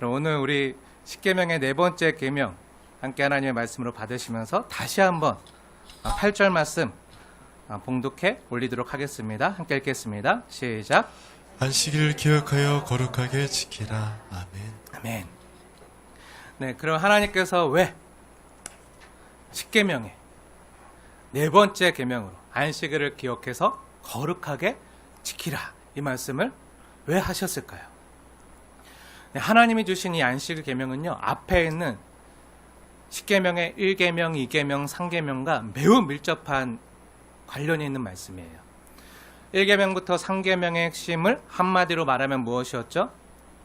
그럼 오늘 우리 십계명의 네 번째 계명 함께 하나님의 말씀으로 받으시면서 다시 한번 8절 말씀 봉독해 올리도록 하겠습니다. 함께 읽겠습니다. 시작. 안식일을 기억하여 거룩하게 지키라. 아멘. 아멘. 네, 그럼 하나님께서 왜 십계명의 네 번째 계명으로 안식일을 기억해서 거룩하게 지키라 이 말씀을 왜 하셨을까요? 네, 하나님이 주신 이 안식일 계명은요, 앞에 있는 십계명의 1계명, 2계명, 3계명과 매우 밀접한 관련이 있는 말씀이에요. 1계명부터 3계명의 핵심을 한마디로 말하면 무엇이었죠?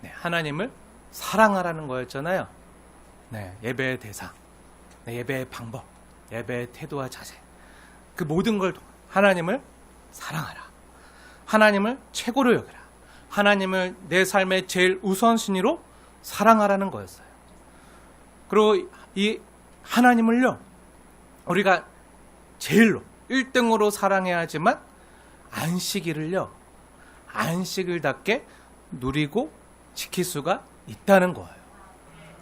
네, 하나님을 사랑하라는 거였잖아요. 네, 예배의 대상, 네, 예배의 방법, 예배의 태도와 자세, 그 모든 걸 하나님을 사랑하라. 하나님을 최고로 여기라. 하나님을 내 삶의 제일 우선순위로 사랑하라는 거였어요. 그리고 이 하나님을요, 우리가 제일로 1등으로 사랑해야 하지만 안식일을요, 안식일답게 누리고 지킬 수가 있다는 거예요.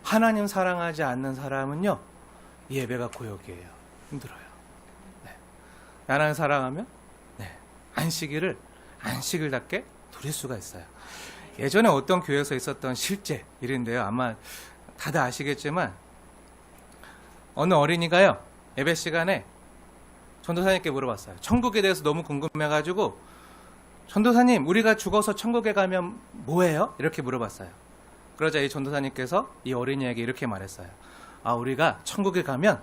하나님 사랑하지 않는 사람은요, 이 예배가 고역이에요. 힘들어요. 네. 나를 사랑하면 안식일답게 누릴 수가 있어요. 예전에 어떤 교회에서 있었던 실제 일인데요. 아마 다들 아시겠지만 어느 어린이가요, 예배 시간에 전도사님께 물어봤어요. 천국에 대해서 너무 궁금해가지고, 전도사님, 우리가 죽어서 천국에 가면 뭐예요? 이렇게 물어봤어요. 그러자 이 전도사님께서 이 어린이에게 이렇게 말했어요. 우리가 천국에 가면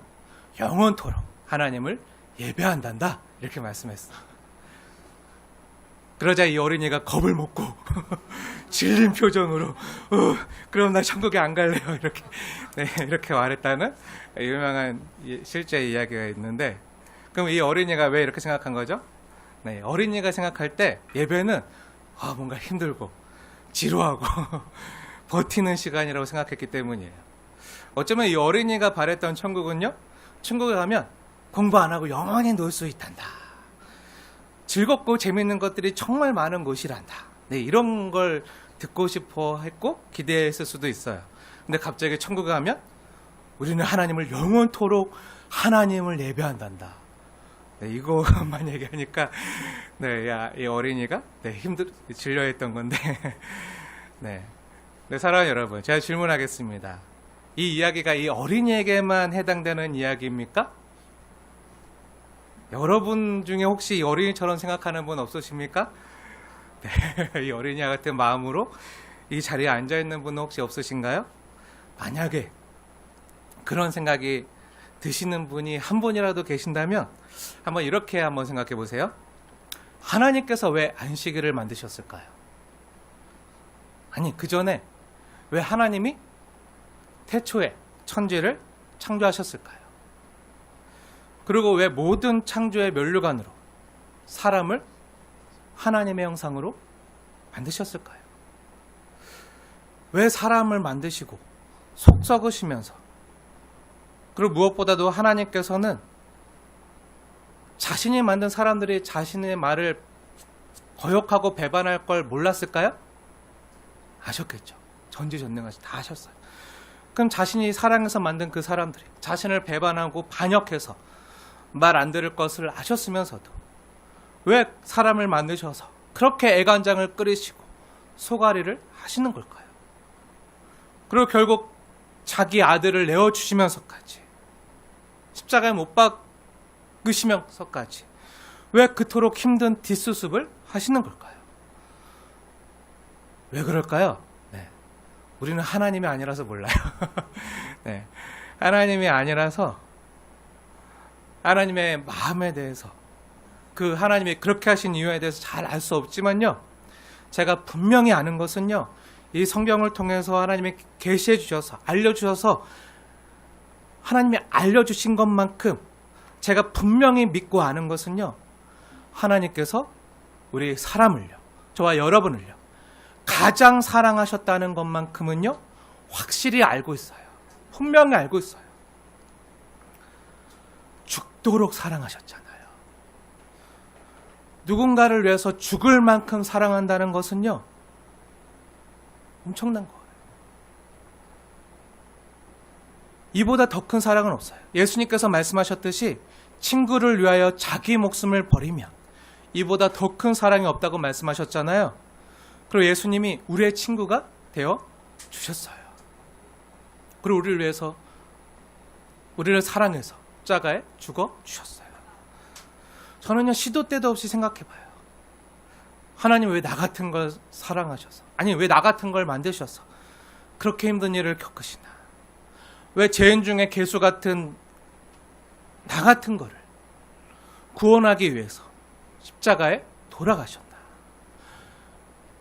영원토록 하나님을 예배한단다. 이렇게 말씀했어요. 그러자 이 어린이가 겁을 먹고 질린 표정으로 그럼 나 천국에 안 갈래요. 이렇게 말했다는 유명한 실제 이야기가 있는데, 그럼 이 어린이가 왜 이렇게 생각한 거죠? 네, 어린이가 생각할 때 예배는 뭔가 힘들고 지루하고 버티는 시간이라고 생각했기 때문이에요. 어쩌면 이 어린이가 바랬던 천국은요, 천국에 가면 공부 안 하고 영원히 놀 수 있단다. 즐겁고 재밌는 것들이 정말 많은 곳이란다. 네, 이런 걸 듣고 싶어 했고 기대했을 수도 있어요. 근데 갑자기 천국에 가면 우리는 하나님을 영원토록 하나님을 예배한단다. 네, 이거만 얘기하니까 이 어린이가 질려했던 건데 네, 사랑하는 여러분, 제가 질문하겠습니다. 이 이야기가 이 어린이에게만 해당되는 이야기입니까? 여러분 중에 혹시 이 어린이처럼 생각하는 분 없으십니까? 네, 이 어린이와 같은 마음으로 이 자리에 앉아있는 분은 혹시 없으신가요? 만약에 그런 생각이 드시는 분이 한 분이라도 계신다면 한번 이렇게 한번 생각해 보세요. 하나님께서 왜 안식일을 만드셨을까요? 아니, 그 전에 왜 하나님이 태초에 천지를 창조하셨을까요? 그리고 왜 모든 창조의 면류관으로 사람을 하나님의 형상으로 만드셨을까요? 왜 사람을 만드시고 속 썩으시면서, 그리고 무엇보다도 하나님께서는 자신이 만든 사람들이 자신의 말을 거역하고 배반할 걸 몰랐을까요? 아셨겠죠. 전지전능하시 다 아셨어요. 그럼 자신이 사랑해서 만든 그 사람들이 자신을 배반하고 반역해서 말 안 들을 것을 아셨으면서도 왜 사람을 만드셔서 그렇게 애간장을 끓이시고 소가리를 하시는 걸까요? 그리고 결국 자기 아들을 내어주시면서까지, 십자가에 못 박으시면서까지 왜 그토록 힘든 뒷수습을 하시는 걸까요? 왜 그럴까요? 네, 우리는 하나님이 아니라서 몰라요. 네, 하나님이 아니라서 하나님의 마음에 대해서, 그 하나님이 그렇게 하신 이유에 대해서 잘 알 수 없지만요, 제가 분명히 아는 것은요, 이 성경을 통해서 하나님이 계시해 주셔서, 알려주셔서, 하나님이 알려주신 것만큼 제가 분명히 믿고 아는 것은요, 하나님께서 우리 사람을요, 저와 여러분을요, 가장 사랑하셨다는 것만큼은요, 확실히 알고 있어요. 분명히 알고 있어요. 죽도록 사랑하셨잖아요. 누군가를 위해서 죽을 만큼 사랑한다는 것은요, 엄청난 거예요. 이보다 더 큰 사랑은 없어요. 예수님께서 말씀하셨듯이 친구를 위하여 자기 목숨을 버리면 이보다 더 큰 사랑이 없다고 말씀하셨잖아요. 그리고 예수님이 우리의 친구가 되어 주셨어요. 그리고 우리를 위해서, 우리를 사랑해서 십자가에 죽어 주셨어요. 저는요, 시도 때도 없이 생각해봐요. 하나님 왜 나 같은 걸 사랑하셔서, 아니 왜 나 같은 걸 만드셔서 그렇게 힘든 일을 겪으시나? 왜 죄인 중에 개수 같은 나 같은 거를 구원하기 위해서 십자가에 돌아가셨나?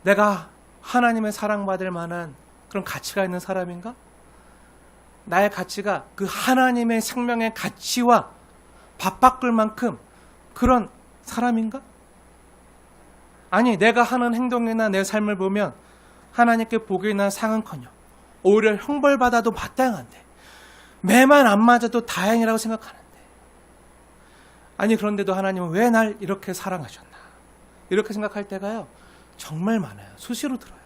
내가 하나님의 사랑받을 만한 그런 가치가 있는 사람인가? 나의 가치가 그 하나님의 생명의 가치와 맞바꿀 만큼 그런 사람인가? 아니, 내가 하는 행동이나 내 삶을 보면 하나님께 복이나 상은커녕 오히려 형벌받아도 마땅한데, 매만 안 맞아도 다행이라고 생각하는데, 아니 그런데도 하나님은 왜 날 이렇게 사랑하셨나? 이렇게 생각할 때가요, 정말 많아요. 수시로 들어요.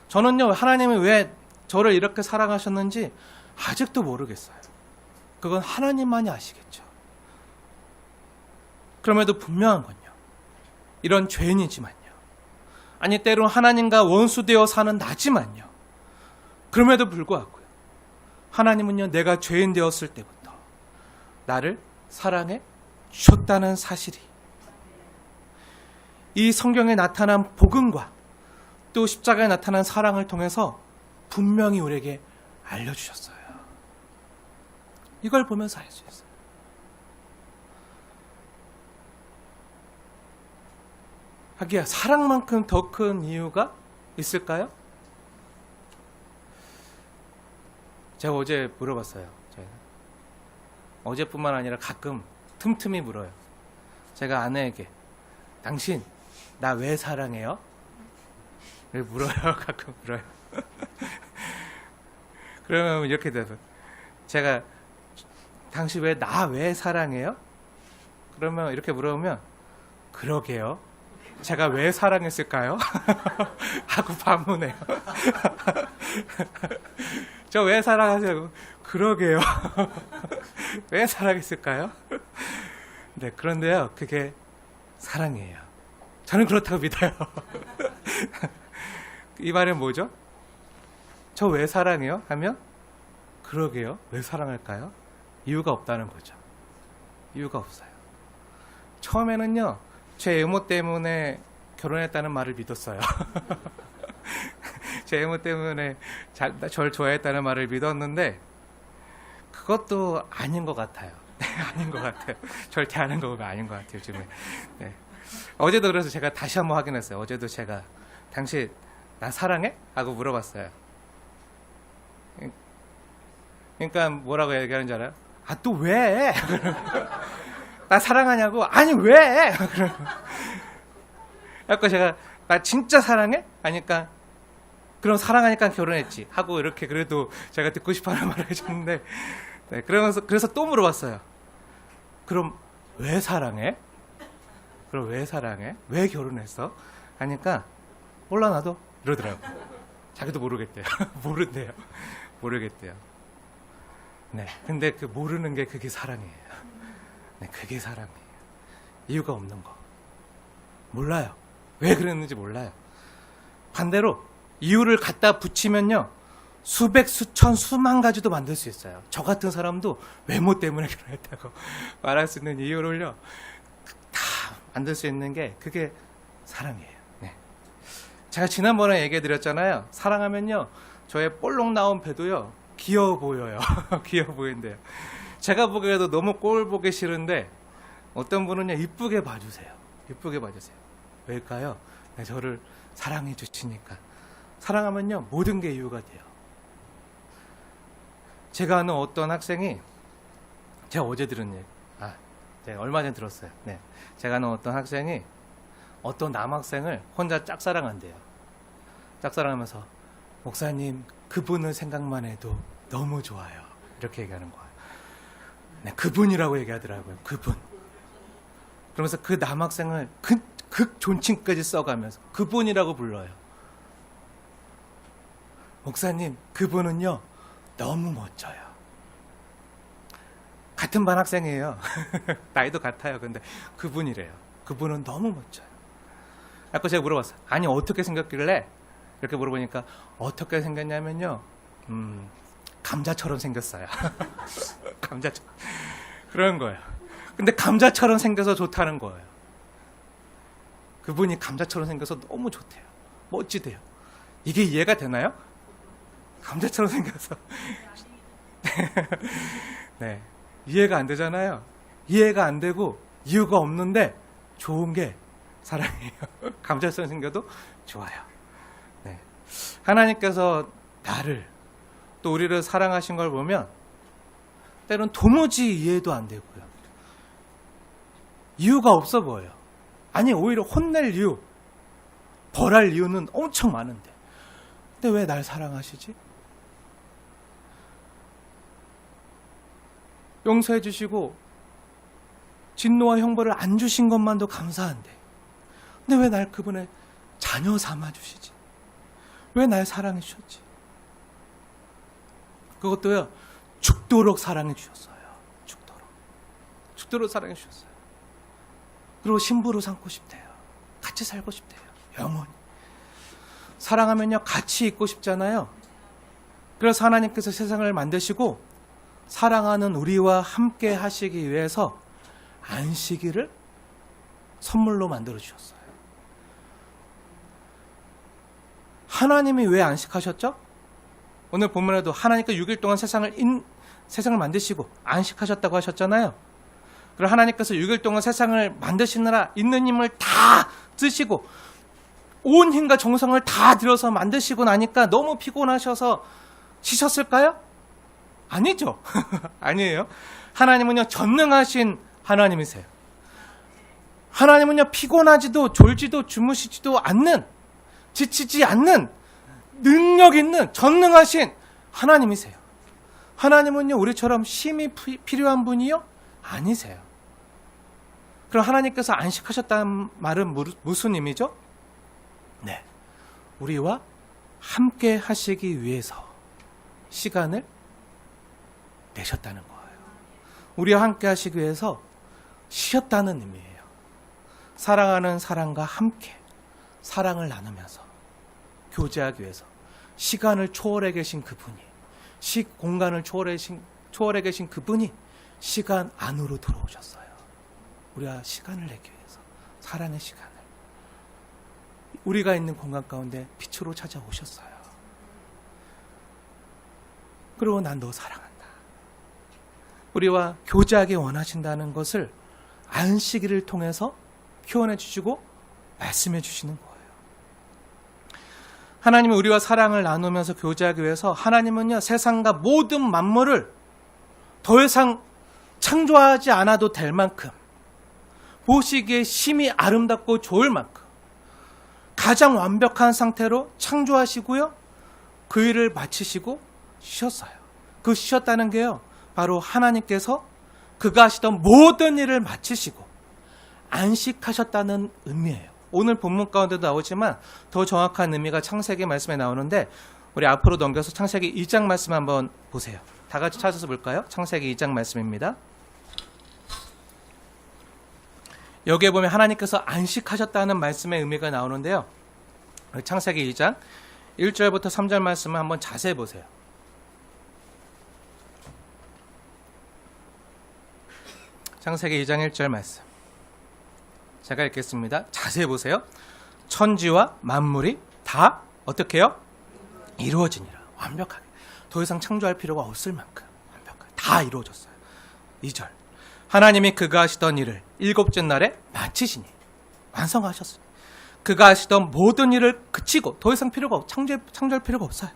저는요, 하나님이 왜 저를 이렇게 사랑하셨는지 아직도 모르겠어요. 그건 하나님만이 아시겠죠. 그럼에도 분명한 건요, 이런 죄인이지만요, 아니 때론 하나님과 원수되어 사는 나지만요, 그럼에도 불구하고요, 하나님은요, 내가 죄인 되었을 때부터 나를 사랑해 주셨다는 사실이 이 성경에 나타난 복음과 또 십자가에 나타난 사랑을 통해서 분명히 우리에게 알려주셨어요. 이걸 보면서 알 수 있어요. 하기야 사랑만큼 더 큰 이유가 있을까요? 제가 어제 물어봤어요. 어제뿐만 아니라 가끔 틈틈이 물어요. 제가 아내에게 당신 나 왜 사랑해요? 물어요. 가끔 물어요. 그러면 이렇게 돼서 제가 당신 나 왜 사랑해요? 그러면 이렇게 물어보면 그러게요. 제가 왜 사랑했을까요? 하고 반문해요. 저 왜 사랑하냐고. 그러게요. 왜 사랑했을까요? 네, 그런데요, 그게 사랑이에요. 저는 그렇다고 믿어요. 이 말은 뭐죠? 저 왜 사랑해요? 하면 그러게요. 왜 사랑할까요? 이유가 없다는 거죠. 이유가 없어요. 처음에는요, 제 외모 때문에 결혼했다는 말을 믿었어요. 제 외모 때문에 절 좋아했다는 말을 믿었는데 그것도 아닌 것 같아요. 아닌 것 같아요. 절대 아닌 거가 아닌 것 같아요, 요즘에. 네. 어제도 그래서 제가 다시 한번 확인했어요. 어제도 제가 당신 나 사랑해? 하고 물어봤어요. 그러니까 뭐라고 얘기하는지 알아요? 아, 또 왜? 나 사랑하냐고? 아니 왜? 그래서 제가 나 진짜 사랑해? 하니까 그럼 사랑하니까 결혼했지 하고 이렇게 그래도 제가 듣고 싶어하는 말을 해줬는데, 네, 그래서 또 물어봤어요. 그럼 왜 사랑해? 그럼 왜 사랑해? 왜 결혼했어? 하니까 몰라 나도 이러더라고. 자기도 모르겠대요. 모르겠대요. 네, 근데 그 모르는 게 그게 사랑이에요. 네, 그게 사랑이에요. 이유가 없는 거. 몰라요. 왜 그랬는지 몰라요. 반대로 이유를 갖다 붙이면요, 수백, 수천, 수만 가지도 만들 수 있어요. 저 같은 사람도 외모 때문에 결혼했다고 말할 수 있는 이유를요, 다 만들 수 있는 게 그게 사랑이에요. 네. 제가 지난번에 얘기해 드렸잖아요. 사랑하면요, 저의 볼록 나온 배도요, 귀여워 보여요. 귀여워 보인대요. 제가 보기에도 너무 꼴 보기 싫은데 어떤 분은요, 이쁘게 봐주세요. 이쁘게 봐주세요. 왜일까요? 네, 저를 사랑해 주시니까. 사랑하면요, 모든 게 이유가 돼요. 제가 아는 어떤 학생이, 제가 어제 들은 얘기, 제가 얼마 전에 들었어요. 네, 제가 아는 어떤 학생이 어떤 남학생을 혼자 짝사랑한대요. 짝사랑하면서 목사님, 그분을 생각만 해도 너무 좋아요. 이렇게 얘기하는 거예요. 네, 그분이라고 얘기하더라고요. 그분. 그러면서 그 남학생을 극 존칭까지 써가면서 그분이라고 불러요. 목사님, 그분은요, 너무 멋져요. 같은 반 학생이에요. 나이도 같아요. 근데 그분이래요. 그분은 너무 멋져요. 아까 제가 물어봤어요. 아니 어떻게 생겼길래? 이렇게 물어보니까 어떻게 생겼냐면요. 감자처럼 생겼어요. 감자처럼. 그런 거예요. 근데 감자처럼 생겨서 좋다는 거예요. 그분이 감자처럼 생겨서 너무 좋대요. 멋지대요. 이게 이해가 되나요? 감자처럼 생겨서. 네. 이해가 안 되잖아요. 이해가 안 되고 이유가 없는데 좋은 게 사랑이에요. 감자처럼 생겨도 좋아요. 네. 하나님께서 나를 또 우리를 사랑하신 걸 보면 때론 도무지 이해도 안 되고요. 이유가 없어 보여요. 아니 오히려 혼낼 이유, 벌할 이유는 엄청 많은데 근데 왜 날 사랑하시지? 용서해 주시고 진노와 형벌을 안 주신 것만도 감사한데 근데 왜 날 그분의 자녀 삼아 주시지? 왜 날 사랑해 주셨지? 그것도요 죽도록 사랑해 주셨어요. 죽도록 사랑해 주셨어요. 그리고 신부로 삼고 싶대요. 같이 살고 싶대요. 영원히. 사랑하면요 같이 있고 싶잖아요. 그래서 하나님께서 세상을 만드시고 사랑하는 우리와 함께 하시기 위해서 안식일을 선물로 만들어 주셨어요. 하나님이 왜 안식하셨죠? 오늘 본문에도 하나님께서 6일 동안 세상을 만드시고 안식하셨다고 하셨잖아요. 그리고 하나님께서 6일 동안 세상을 만드시느라 있는 힘을 다 쓰시고 온 힘과 정성을 다 들여서 만드시고 나니까 너무 피곤하셔서 쉬셨을까요? 아니죠. 아니에요. 하나님은요 전능하신 하나님이세요. 하나님은요 피곤하지도 졸지도 주무시지도 않는, 지치지 않는 능력 있는 전능하신 하나님이세요. 하나님은요 우리처럼 쉼이 필요한 분이요? 아니세요. 그럼 하나님께서 안식하셨다는 말은 무슨 의미죠? 네, 우리와 함께 하시기 위해서 시간을 내셨다는 거예요. 우리와 함께 하시기 위해서 쉬었다는 의미예요. 사랑하는 사람과 함께 사랑을 나누면서 교제하기 위해서 시간을 초월해 계신 그분이, 공간을 초월해 계신 그분이 시간 안으로 들어오셨어요. 우리가 시간을 내기 위해서, 사랑의 시간을. 우리가 있는 공간 가운데 빛으로 찾아오셨어요. 그리고 난 너 사랑한다. 우리와 교제하기 원하신다는 것을 안식일을 통해서 표현해 주시고 말씀해 주시는 거예요. 하나님은 우리와 사랑을 나누면서 교제하기 위해서 하나님은요 세상과 모든 만물을 더 이상 창조하지 않아도 될 만큼, 보시기에 심히 아름답고 좋을 만큼 가장 완벽한 상태로 창조하시고요 그 일을 마치시고 쉬었어요. 그 쉬었다는 게요 바로 하나님께서 그가 하시던 모든 일을 마치시고 안식하셨다는 의미예요. 오늘 본문 가운데도 나오지만 더 정확한 의미가 창세기 말씀에 나오는데 우리 앞으로 넘겨서 창세기 2장 말씀 한번 보세요. 다 같이 찾아서 볼까요? 창세기 2장 말씀입니다. 여기에 보면 하나님께서 안식하셨다는 말씀의 의미가 나오는데요. 창세기 2장 1절부터 3절 말씀을 한번 자세히 보세요. 창세기 2장 1절 말씀. 제가 읽겠습니다. 자세히 보세요. 천지와 만물이 다 어떻게 해요? 이루어지니라. 완벽하게. 더 이상 창조할 필요가 없을 만큼 완벽하게 다 이루어졌어요. 2절. 하나님이 그가 하시던 일을 일곱째 날에 마치시니, 완성하셨으니 그가 하시던 모든 일을 그치고 더 이상 창조할 필요가 없어요.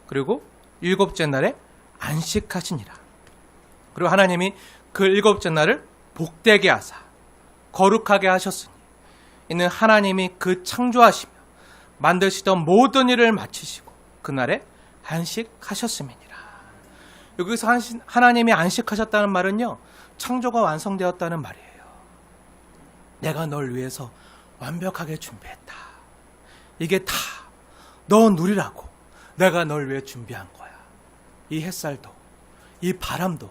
그리고 일곱째 날에 안식하시니라. 그리고 하나님이 그 일곱째 날을 복되게 하사 거룩하게 하셨으니 이는 하나님이 그 창조하시며 만드시던 모든 일을 마치시고 그날에 안식하셨음이니라. 여기서 하나님이 안식하셨다는 말은요 창조가 완성되었다는 말이에요. 내가 널 위해서 완벽하게 준비했다. 이게 다 너 누리라고 내가 널 위해 준비한 거야. 이 햇살도, 이 바람도,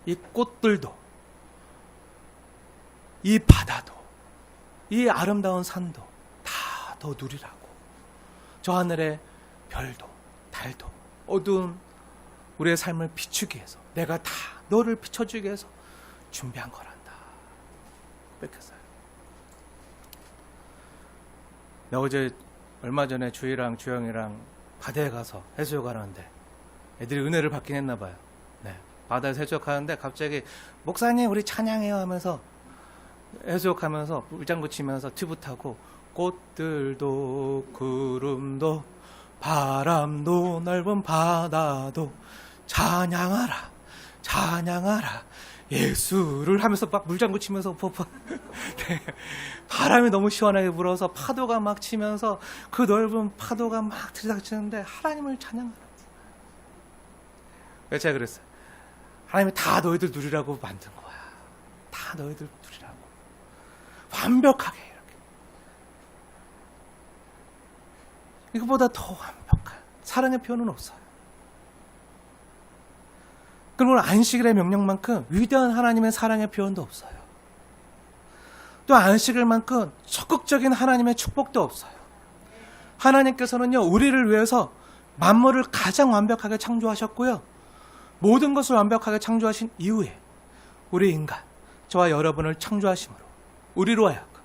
이 꽃들도, 이 바다도, 이 아름다운 산도 다 더 누리라고. 저 하늘의 별도, 달도, 어두운 우리의 삶을 비추기 위해서, 내가 다 너를 비춰주기 위해서 준비한 거란다. 뺏겼어요. 나 어제 얼마 전에 주희랑 주영이랑 바다에 가서 해수욕하는데 애들이 은혜를 받긴 했나 봐요. 네, 바다에서 해수욕하는데 갑자기 목사님 우리 찬양해요 하면서 해수욕하면서 물장구 치면서 튜브 타고 꽃들도 구름도 바람도 넓은 바다도 찬양하라 찬양하라 예수를 하면서 막 물장구 치면서 네. 바람이 너무 시원하게 불어서 파도가 막 치면서 그 넓은 파도가 막 들이닥치는데 하나님을 찬양하라. 왜 제가 그랬어요? 하나님이 다 너희들 누리라고 만든 거야. 다 너희들 누리라고. 완벽하게 이렇게. 이거보다 더 완벽한 사랑의 표현은 없어요. 그리고 안식일의 명령만큼 위대한 하나님의 사랑의 표현도 없어요. 또 안식일만큼 적극적인 하나님의 축복도 없어요. 하나님께서는요, 우리를 위해서 만물을 가장 완벽하게 창조하셨고요. 모든 것을 완벽하게 창조하신 이후에 우리 인간, 저와 여러분을 창조하심으로 우리로 하여금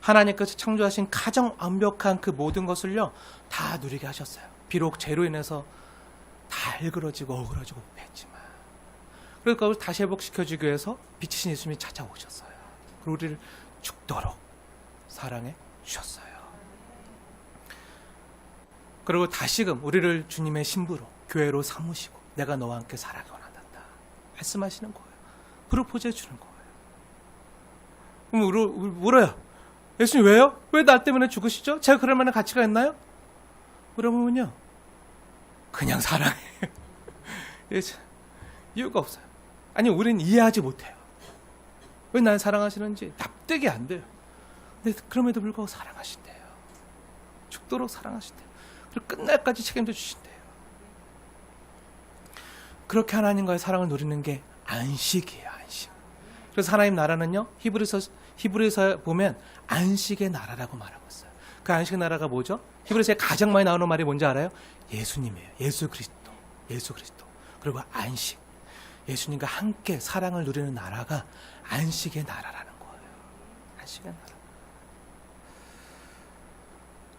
하나님께서 창조하신 가장 완벽한 그 모든 것을요, 다 누리게 하셨어요. 비록 죄로 인해서 다 일그러지고 어그러지고 했지만. 그러니까 우리 다시 회복시켜주기 위해서 빛이신 예수님이 찾아오셨어요. 그리고 우리를 죽도록 사랑해 주셨어요. 그리고 다시금 우리를 주님의 신부로 교회로 삼으시고 내가 너와 함께 살아가기 원한다 말씀하시는 거예요. 프로포즈해 주는 거예요. 그럼 물어요. 예수님 왜요? 왜 나 때문에 죽으시죠? 제가 그럴 만한 가치가 있나요? 물어보면요, 그냥 사랑해요. 이유가 없어요. 아니, 우리는 이해하지 못해요. 왜 날 사랑하시는지 납득이 안 돼요. 근데 그럼에도 불구하고 사랑하신대요. 죽도록 사랑하신대요. 그리고 끝날까지 책임져 주신대요. 그렇게 하나님과의 사랑을 누리는 게 안식이에요. 안식. 그래서 하나님 나라는요, 히브리서에 보면 안식의 나라라고 말하고 있어요. 그 안식의 나라가 뭐죠? 히브리서에 가장 많이 나오는 말이 뭔지 알아요? 예수님이에요. 예수 그리스도. 예수 그리스도. 그리고 안식. 예수님과 함께 사랑을 누리는 나라가 안식의 나라라는 거예요. 안식의 나라.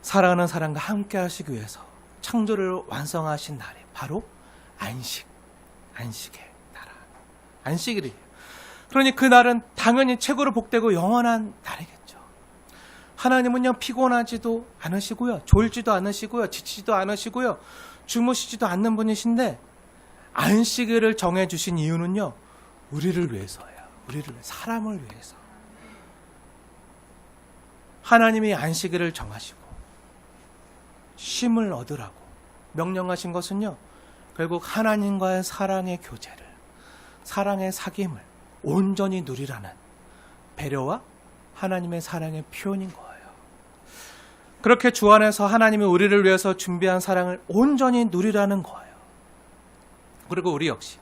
사랑하는 사람과 함께 하시기 위해서 창조를 완성하신 날이 바로 안식. 안식의 나라. 안식일이에요. 그러니 그 날은 당연히 최고로 복되고 영원한 날이겠죠. 하나님은요, 피곤하지도 않으시고요, 졸지도 않으시고요, 지치지도 않으시고요, 주무시지도 않는 분이신데 안식일을 정해주신 이유는요, 우리를 위해서예요. 우리를 위해서, 사람을 위해서. 하나님이 안식일을 정하시고 쉼을 얻으라고 명령하신 것은요, 결국 하나님과의 사랑의 교제를, 사랑의 사귐을 온전히 누리라는 배려와 하나님의 사랑의 표현인 거예요. 그렇게 주 안에서 하나님이 우리를 위해서 준비한 사랑을 온전히 누리라는 거예요. 그리고 우리 역시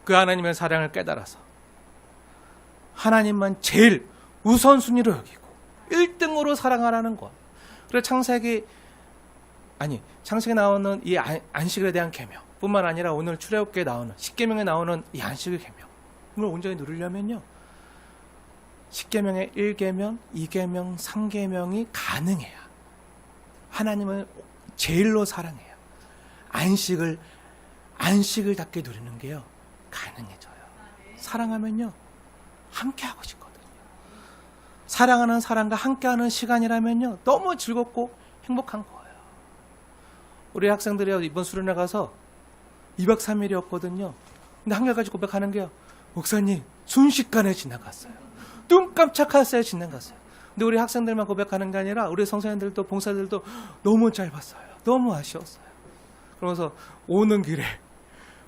그 하나님의 사랑을 깨달아서 하나님만 제일 우선순위로 여기고 1등으로 사랑하라는 거예요. 그래서 창세기 나오는 이 안식에 대한 계명 뿐만 아니라 오늘 출애굽기에 나오는 십계명에 나오는 이 안식의 계명, 이걸 온전히 누리려면요, 십계명의 1계명, 2계명, 3계명이 가능해야 하나님을 제일로 사랑해요. 안식을 닿게 누리는 게요, 가능해져요. 사랑하면요, 함께 하고 싶거든요. 사랑하는 사람과 함께하는 시간이라면요, 너무 즐겁고 행복한 거예요. 우리 학생들이 이번 수련회 가서 2박 3일이었거든요. 근데 한결같이 고백하는 게요, 목사님 순식간에 지나갔어요. 눈 깜짝할 새에 지나갔어요. 근데 우리 학생들만 고백하는 게 아니라 우리 성사님들도 봉사들도 너무 짧았어요. 너무 아쉬웠어요. 그러면서 오는 길에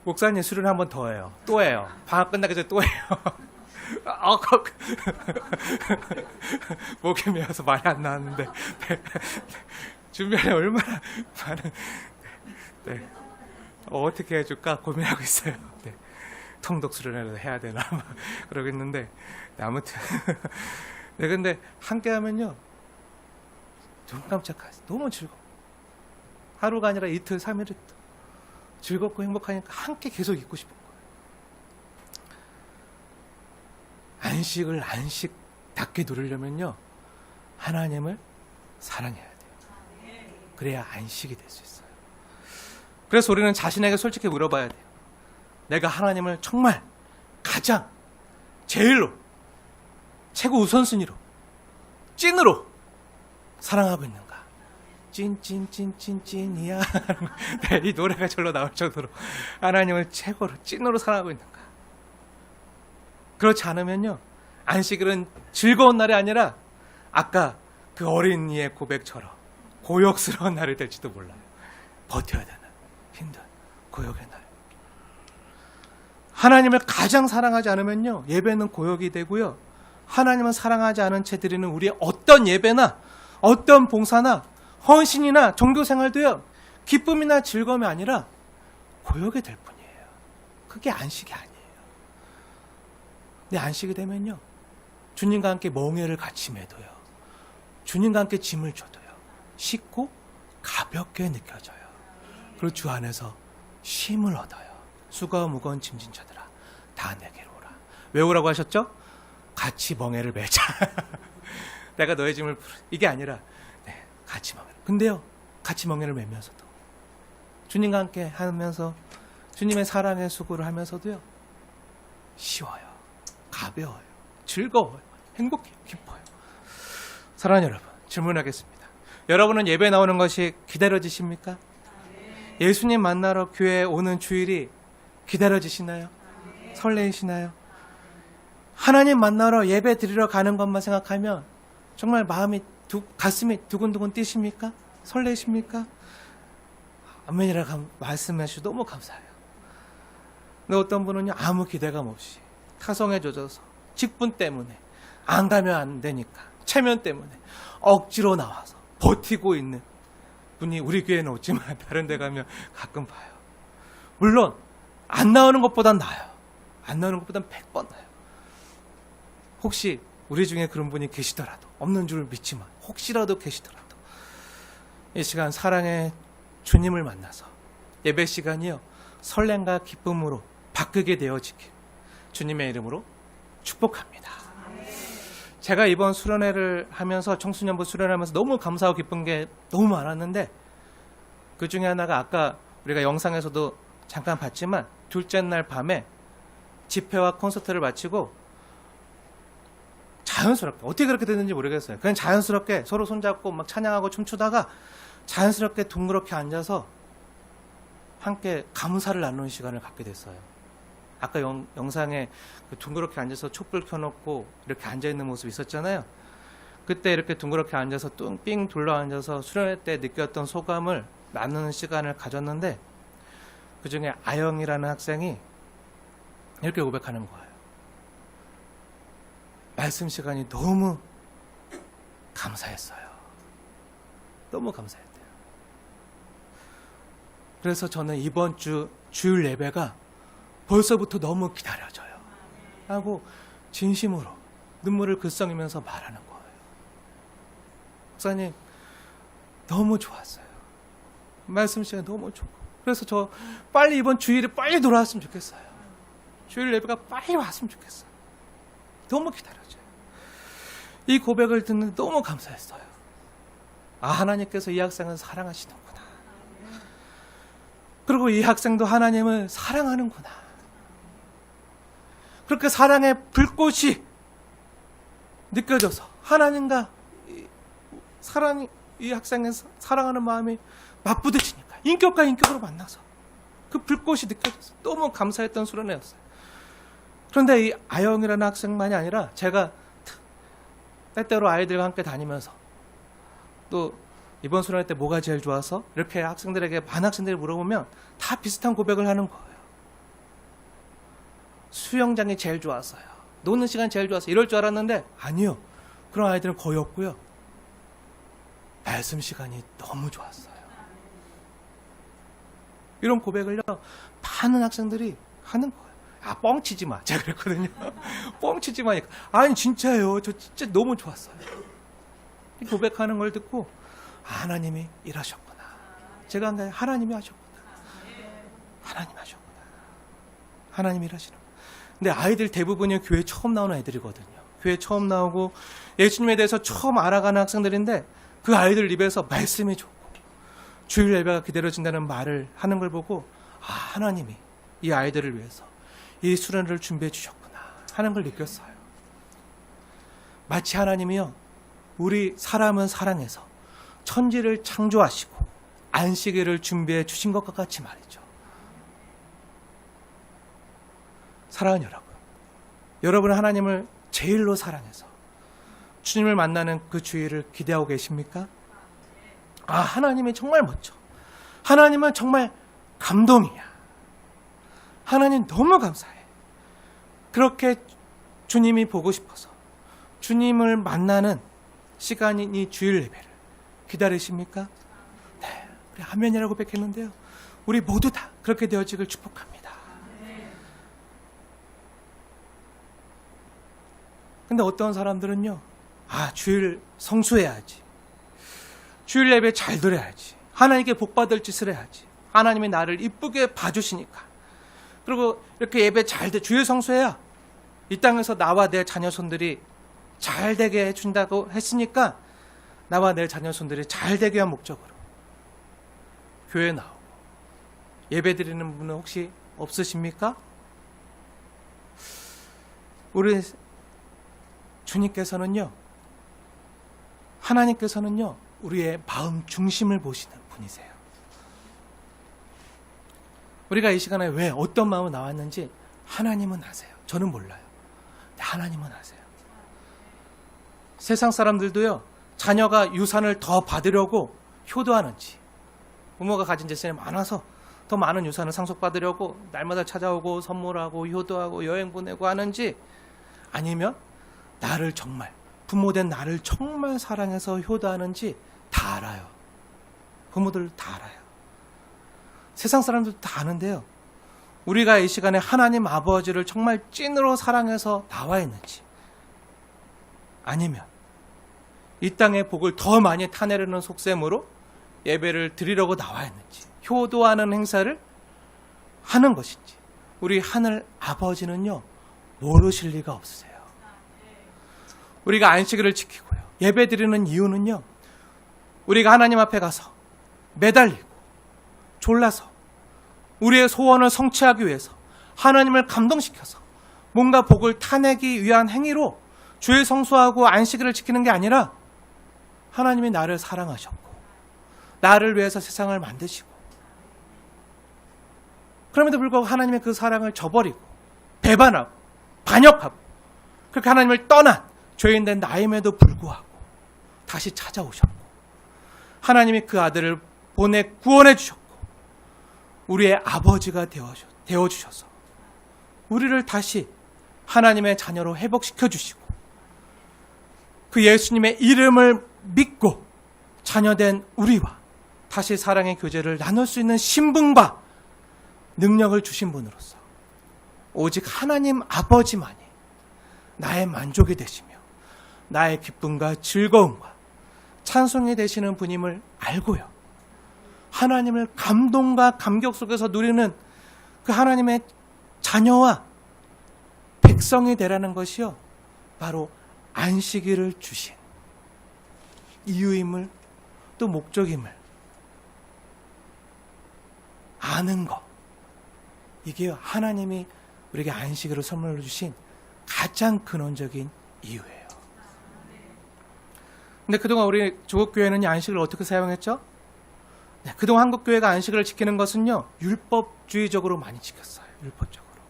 목사님 수련회 한 번 더 해요. 또 해요. 방학 끝나기 전에 또 해요. 목이 메어서 말이 안 나왔는데 준비하려 얼마나 많은 어떻게 해줄까 고민하고 있어요. 네. 통독 수련회라도 해야 되나 막 그러겠는데 네, 아무튼 네, 근데 함께 하면요 눈 깜짝하지 너무 즐거워. 하루가 아니라 이틀 3일이 즐겁고 행복하니까 함께 계속 있고 싶은 거예요. 안식을 안식답게 누리려면요 하나님을 사랑해야 돼요. 그래야 안식이 될 수 있어요. 그래서 우리는 자신에게 솔직히 물어봐야 돼요. 내가 하나님을 정말 가장 제일로 최고 우선순위로 찐으로 사랑하고 있는가? 찐이야. 네, 이 노래가 절로 나올 정도로 하나님을 최고로 찐으로 사랑하고 있는가? 그렇지 않으면요 안식일은 즐거운 날이 아니라 아까 그 어린이의 고백처럼 고역스러운 날이 될지도 몰라요. 버텨야 되는 힘든 고역의 날. 하나님을 가장 사랑하지 않으면요 예배는 고역이 되고요 하나님을 사랑하지 않은 채 드리는 우리의 어떤 예배나 어떤 봉사나 헌신이나 종교생활도요 기쁨이나 즐거움이 아니라 고역이 될 뿐이에요. 그게 안식이 아니에요. 근데 안식이 되면요 주님과 함께 멍에를 같이 매도요 주님과 함께 짐을 져도요 쉽고 가볍게 느껴져요. 그리고 주 안에서 쉼을 얻어요. 수고와 무거운 짐진 자들아 다 내게로 오라. 왜 오라고 하셨죠? 같이 멍에를 매자. 내가 너의 짐을 이게 아니라 네, 같이 멍에를. 근데요 같이 멍에를 매면서도 주님과 함께 하면서 주님의 사랑의 수고를 하면서도요 쉬워요. 가벼워요. 즐거워요. 행복해요. 기뻐요. 사랑하는 여러분 질문하겠습니다. 여러분은 예배 나오는 것이 기다려지십니까? 예수님 만나러 교회에 오는 주일이 기다려지시나요? 설레이시나요? 하나님 만나러 예배 드리러 가는 것만 생각하면 정말 가슴이 두근두근 뛰십니까? 설레십니까? 아멘이라고 말씀해 주셔서 너무 감사해요. 근데 어떤 분은요 아무 기대감 없이 타성에 젖어서 직분 때문에 안 가면 안 되니까 체면 때문에 억지로 나와서 버티고 있는 분이 우리 교회는 없지만 다른 데 가면 가끔 봐요. 물론 안 나오는 것보단 나아요. 안 나오는 것보단 100번 나아요. 혹시 우리 중에 그런 분이 계시더라도 없는 줄 믿지만 혹시라도 계시더라도 이 시간 사랑의 주님을 만나서 예배 시간이요 설렘과 기쁨으로 바꾸게 되어지길 주님의 이름으로 축복합니다. 제가 이번 수련회를 하면서 청소년부 수련하면서 너무 감사하고 기쁜 게 너무 많았는데 그 중에 하나가 아까 우리가 영상에서도 잠깐 봤지만 둘째 날 밤에 집회와 콘서트를 마치고 자연스럽게 어떻게 그렇게 됐는지 모르겠어요. 그냥 자연스럽게 서로 손잡고 막 찬양하고 춤추다가 자연스럽게 둥그렇게 앉아서 함께 감사를 나누는 시간을 갖게 됐어요. 아까 영상에 그 둥그렇게 앉아서 촛불 켜놓고 이렇게 앉아있는 모습 있었잖아요. 그때 이렇게 둥그렇게 앉아서 삥 둘러 앉아서 수련회 때 느꼈던 소감을 나누는 시간을 가졌는데 그 중에 아영이라는 학생이 이렇게 고백하는 거예요. 말씀 시간이 너무 감사했어요. 너무 감사했대요. 그래서 저는 이번 주 주일 예배가 벌써부터 너무 기다려져요. 하고 진심으로 눈물을 글썽이면서 말하는 거예요. 목사님 너무 좋았어요. 말씀 시간이 너무 좋고 그래서 저 빨리 이번 주일에 빨리 돌아왔으면 좋겠어요. 주일 예배가 빨리 왔으면 좋겠어요. 너무 기다려져요. 이 고백을 듣는데 너무 감사했어요. 아, 하나님께서 이 학생을 사랑하시는구나. 그리고 이 학생도 하나님을 사랑하는구나. 그렇게 사랑의 불꽃이 느껴져서 하나님과 사랑이 이 학생의 사랑하는 마음이 맞부딪히니까 인격과 인격으로 만나서 그 불꽃이 느껴져서 너무 감사했던 수련회였어요. 그런데 이 아영이라는 학생만이 아니라 제가 때때로 아이들과 함께 다니면서 또 이번 수련회 때 뭐가 제일 좋아서 이렇게 학생들에게 반 학생들이 물어보면 다 비슷한 고백을 하는 거예요. 수영장이 제일 좋았어요. 노는 시간 제일 좋았어요. 이럴 줄 알았는데 아니요. 그런 아이들은 거의 없고요. 말씀 시간이 너무 좋았어요. 이런 고백을요, 많은 학생들이 하는 거예요. 아, 뻥치지 마. 제가 그랬거든요. 뻥치지 마니까. 아니, 진짜예요. 저 진짜 너무 좋았어요. 이 고백하는 걸 듣고, 아, 하나님이 일하셨구나. 제가 한 거예요. 하나님이 하셨구나. 하나님이 하셨구나. 하나님이 일하시는 거예요. 근데 아이들 대부분이 교회 처음 나오는 애들이거든요. 교회 처음 나오고 예수님에 대해서 처음 알아가는 학생들인데 그 아이들 입에서 말씀이 좋고 주일 예배가 기다려진다는 말을 하는 걸 보고 아, 하나님이 이 아이들을 위해서 이 수련회를 준비해 주셨구나 하는 걸 느꼈어요. 마치 하나님이요, 우리 사람은 사랑해서 천지를 창조하시고 안식일을 준비해 주신 것과 같이 말이죠. 사랑하는 여러분, 여러분은 하나님을 제일로 사랑해서 주님을 만나는 그 주일을 기대하고 계십니까? 아, 하나님이 정말 멋져. 하나님은 정말 감동이야. 하나님 너무 감사해. 그렇게 주님이 보고 싶어서 주님을 만나는 시간인 이 주일 예배를 기다리십니까? 네, 우리 아멘이라고 뵙겠는데요. 우리 모두 다 그렇게 되어지길 축복합니다. 근데 어떤 사람들은요, 아, 주일 성수해야지. 주일 예배 잘 드려야지. 하나님께 복받을 짓을 해야지. 하나님이 나를 이쁘게 봐주시니까. 그리고 이렇게 예배 주일 성수해야 이 땅에서 나와 내 자녀손들이 잘 되게 해준다고 했으니까 나와 내 자녀손들이 잘 되게 한 목적으로 교회 나오고 예배 드리는 분은 혹시 없으십니까? 우리 주님께서는요, 하나님께서는요, 우리의 마음 중심을 보시는 분이세요. 우리가 이 시간에 왜 어떤 마음으로 나왔는지 하나님은 아세요. 저는 몰라요. 하나님은 아세요. 세상 사람들도요, 자녀가 유산을 더 받으려고 효도하는지, 부모가 가진 재산이 많아서 더 많은 유산을 상속받으려고 날마다 찾아오고 선물하고 효도하고 여행 보내고 하는지, 아니면 나를 정말, 부모된 나를 정말 사랑해서 효도하는지 다 알아요. 부모들 다 알아요. 세상 사람들도 다 아는데요, 우리가 이 시간에 하나님 아버지를 정말 찐으로 사랑해서 나와 있는지, 아니면 이 땅의 복을 더 많이 타내려는 속셈으로 예배를 드리려고 나와 있는지, 효도하는 행사를 하는 것인지, 우리 하늘 아버지는요, 모르실 리가 없으세요. 우리가 안식일을 지키고요, 예배 드리는 이유는요, 우리가 하나님 앞에 가서 매달리고 졸라서 우리의 소원을 성취하기 위해서 하나님을 감동시켜서 뭔가 복을 타내기 위한 행위로 주일 성수하고 안식일을 지키는 게 아니라 하나님이 나를 사랑하셨고 나를 위해서 세상을 만드시고, 그럼에도 불구하고 하나님의 그 사랑을 저버리고 배반하고 반역하고 그렇게 하나님을 떠난 죄인된 나임에도 불구하고 다시 찾아오셨고 하나님이 그 아들을 보내 구원해 주셨고 우리의 아버지가 되어주셔서 우리를 다시 하나님의 자녀로 회복시켜 주시고 그 예수님의 이름을 믿고 자녀된 우리와 다시 사랑의 교제를 나눌 수 있는 신분과 능력을 주신 분으로서 오직 하나님 아버지만이 나의 만족이 되시며 나의 기쁨과 즐거움과 찬송이 되시는 분임을 알고요, 하나님을 감동과 감격 속에서 누리는 그 하나님의 자녀와 백성이 되라는 것이요, 바로 안식일을 주신 이유임을, 또 목적임을 아는 것, 이게 하나님이 우리에게 안식일을 선물로 주신 가장 근원적인 이유예요. 근데 그동안 우리 조국교회는 안식일을 어떻게 사용했죠? 네, 그동안 한국교회가 안식일을 지키는 것은요, 율법주의적으로 많이 지켰어요. 율법적으로.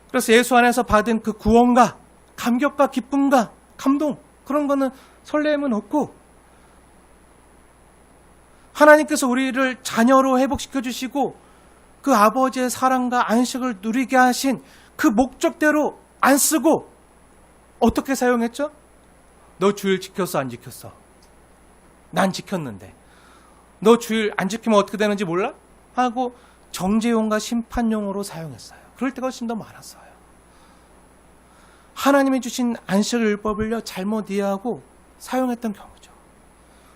그래서 예수 안에서 받은 그 구원과 감격과 기쁨과 감동, 그런 거는 설렘은 없고, 하나님께서 우리를 자녀로 회복시켜 주시고 그 아버지의 사랑과 안식을 누리게 하신 그 목적대로 안 쓰고 어떻게 사용했죠? 너 주일 지켰어, 안 지켰어? 난 지켰는데 너 주일 안 지키면 어떻게 되는지 몰라? 하고 정죄용과 심판용으로 사용했어요. 그럴 때가 훨씬 더 많았어요. 하나님이 주신 안식 율법을요 잘못 이해하고 사용했던 경우죠.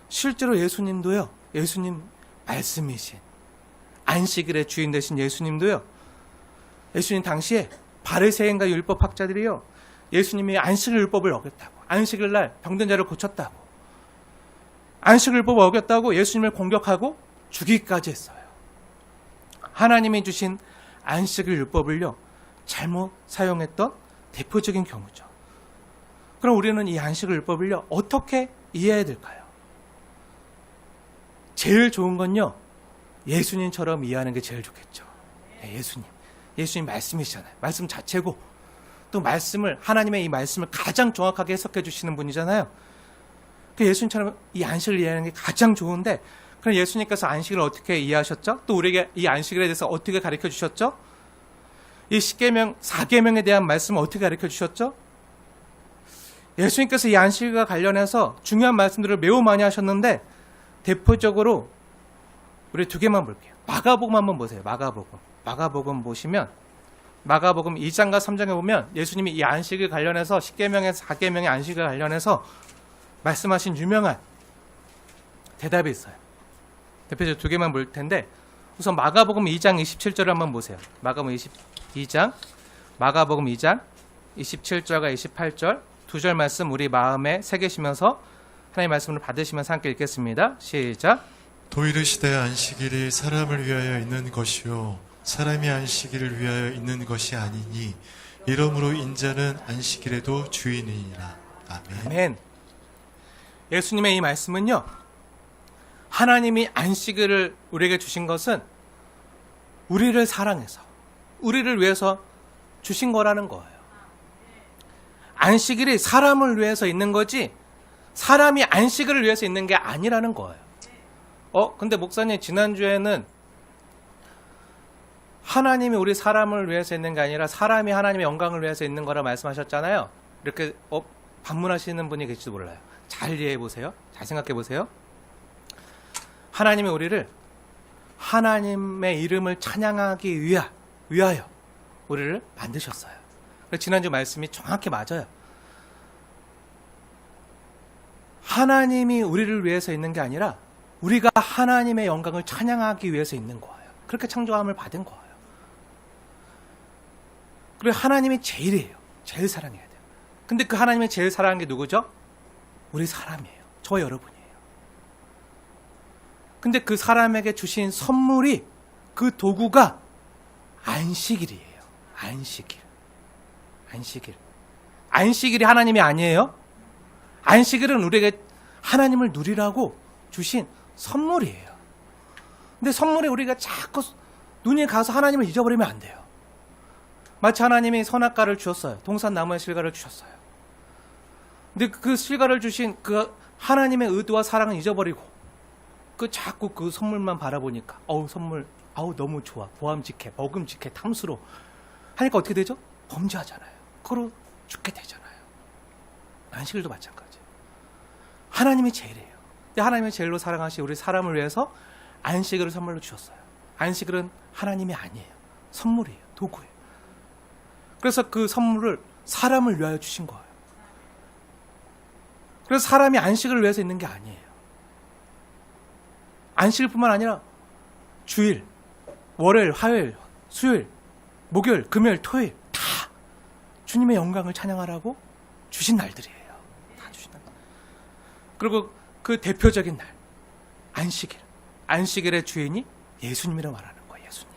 실제로 예수님도요, 예수님 말씀이신 안식일의 주인 되신 예수님도요, 예수님 당시에 바리새인과 율법학자들이요, 예수님이 안식 율법을 어겼다고, 안식일 날 병든 자를 고쳤다고, 안식 율법을 어겼다고 예수님을 공격하고 죽이기까지 했어요. 하나님이 주신 안식 율법을요 잘못 사용했던 대표적인 경우죠. 그럼 우리는 이 안식 율법을요 어떻게 이해해야 될까요? 제일 좋은 건요, 예수님처럼 이해하는 게 제일 좋겠죠. 예수님 말씀이시잖아요. 말씀 자체고, 또 말씀을, 하나님의 이 말씀을 가장 정확하게 해석해 주시는 분이잖아요. 그 예수님처럼 이 안식을 이해하는 게 가장 좋은데, 그럼 예수님께서 안식을 어떻게 이해하셨죠? 또 우리에게 이 안식일에 대해서 어떻게 가르쳐 주셨죠? 이 10계명, 4계명에 대한 말씀을 어떻게 가르쳐 주셨죠? 예수님께서 이 안식일과 관련해서 중요한 말씀들을 매우 많이 하셨는데, 대표적으로 우리 두 개만 볼게요. 마가복음 한번 보세요. 마가복음 보시면, 마가복음 2장과 3장에 보면 예수님이 이 안식일 관련해서 10계명에서 4계명의 안식일 관련해서 말씀하신 유명한 대답이 있어요. 대표적으로 두 개만 볼 텐데, 우선 마가복음 2장 27절을 한번 보세요. 마가복음 2장 27절과 28절 두 절 말씀 우리 마음에 새기시면서 하나님의 말씀을 받으시면서 함께 읽겠습니다. 시작. 또 이르시되 안식일이 사람을 위하여 있는 것이요 사람이 안식일을 위하여 있는 것이 아니니 이러므로 인자는 안식일에도 주인이니라. 아멘. 아멘. 예수님의 이 말씀은요, 하나님이 안식일을 우리에게 주신 것은 우리를 사랑해서, 우리를 위해서 주신 거라는 거예요. 안식일이 사람을 위해서 있는 거지 사람이 안식일을 위해서 있는 게 아니라는 거예요. 근데 목사님, 지난주에는 하나님이 우리 사람을 위해서 있는 게 아니라 사람이 하나님의 영광을 위해서 있는 거라 말씀하셨잖아요. 이렇게 반문하시는 분이 계실지도 몰라요. 잘 이해해 보세요. 잘 생각해 보세요. 하나님이 우리를 하나님의 이름을 찬양하기 위하여 우리를 만드셨어요. 지난주 말씀이 정확히 맞아요. 하나님이 우리를 위해서 있는 게 아니라 우리가 하나님의 영광을 찬양하기 위해서 있는 거예요. 그렇게 창조함을 받은 거예요. 그리고 하나님이 제일이에요. 제일 사랑해야 돼요. 근데 그 하나님이 제일 사랑하는 게 누구죠? 우리 사람이에요. 저 여러분이에요. 근데 그 사람에게 주신 선물이, 그 도구가 안식일이에요. 안식일이 하나님이 아니에요. 안식일은 우리에게 하나님을 누리라고 주신 선물이에요. 근데 선물에 우리가 자꾸 눈이 가서 하나님을 잊어버리면 안 돼요. 마치 하나님이 선악과를 주셨어요. 동산나무의 실과를 주셨어요. 근데 그 실과를 주신 그 하나님의 의도와 사랑은 잊어버리고 자꾸 그 선물만 바라보니까 선물 너무 좋아, 보암직해, 먹음직해, 탐스러워 하니까 어떻게 되죠? 범죄하잖아요. 그로 죽게 되잖아요. 안식일도 마찬가지예요. 하나님이 제일이에요. 하나님이 제일로 사랑하시 우리 사람을 위해서 안식일을 선물로 주셨어요. 안식일은 하나님이 아니에요. 선물이에요. 도구예요. 그래서 그 선물을 사람을 위하여 주신 거예요. 그래서 사람이 안식을 위해서 있는 게 아니에요. 안식일뿐만 아니라 주일, 월요일, 화요일, 수요일, 목요일, 금요일, 토요일 다 주님의 영광을 찬양하라고 주신 날들이에요. 다 주신 날. 그리고 그 대표적인 날, 안식일. 안식일의 주인이 예수님이라고 말하는 거예요. 예수님.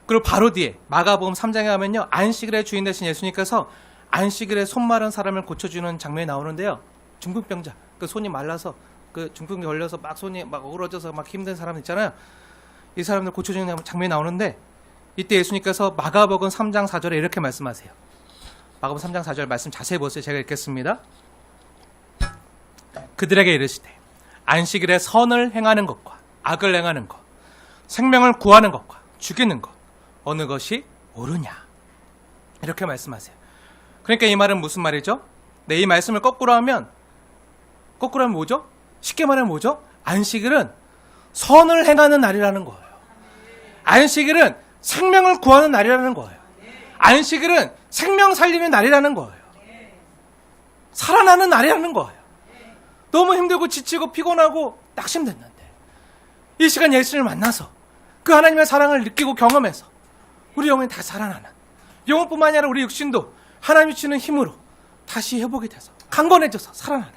그리고 바로 뒤에 마가복음 3장에 가면요, 안식일의 주인 되신 예수님께서 안식일에 손 마른 사람을 고쳐주는 장면이 나오는데요. 중풍병자, 그 손이 말라서 그 중풍이 걸려서 막 손이 막 어그러져서 막 힘든 사람 있잖아요. 이 사람들 고쳐주는 장면이 나오는데, 이때 예수님께서 마가복음 3장 4절에 이렇게 말씀하세요. 마가복음 3장 4절 말씀 자세히 보세요. 제가 읽겠습니다. 그들에게 이르시되 안식일에 선을 행하는 것과 악을 행하는 것, 생명을 구하는 것과 죽이는 것, 어느 것이 옳으냐, 이렇게 말씀하세요. 그러니까 이 말은 무슨 말이죠? 이 말씀을 거꾸로 하면 뭐죠? 쉽게 말하면 뭐죠? 안식일은 선을 행하는 날이라는 거예요. 안식일은 생명을 구하는 날이라는 거예요. 안식일은 생명 살리는 날이라는 거예요. 살아나는 날이라는 거예요. 너무 힘들고 지치고 피곤하고 낙심됐는데 이 시간 예수를 만나서 그 하나님의 사랑을 느끼고 경험해서 우리 영혼이 다시 살아나는, 영혼뿐만 아니라 우리 육신도 하나님이 주시는 힘으로 다시 회복이 돼서 강건해져서 살아나는